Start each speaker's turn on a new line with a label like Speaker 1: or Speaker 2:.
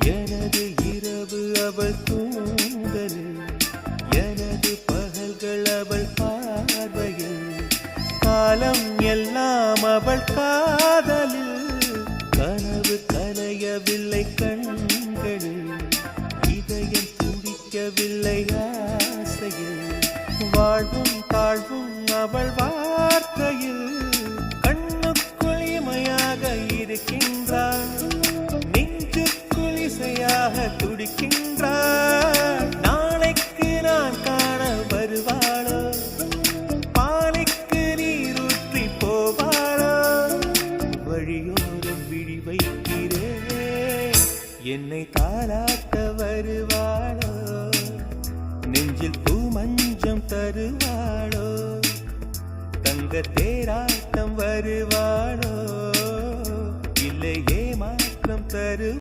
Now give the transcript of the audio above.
Speaker 1: எனது இரவு அவள் தூங்கலில், எனது பகல்கள் அவள் பார்வையில், காலம் எல்லாம் அவள் காதலில். கனவு கலையவில்லை கண்களில், இதயம் துடிக்கவில்லை ஆசையில், வாழ்வும் தாழ்வும் அவள் வார்த்தையில். கண்ணுக்குள் இமையாக இருக்கின்றாள், நெஞ்சுக்குள் இசையாக துடிக்கின்றாள். நாளைக்கு நான் காண வருவாளோ, பாலைக்கு நீரூற்றி போவாளோ, வழியோரம் விழி வைக்கிறேன், என்னை தாலாட்ட வருவாளோ, நெஞ்சில் பூ மஞ்சம் தருவாளோ, தங்க தேராட்டம் வருவாளோ, இல்லை ஏமாற்றம் தரு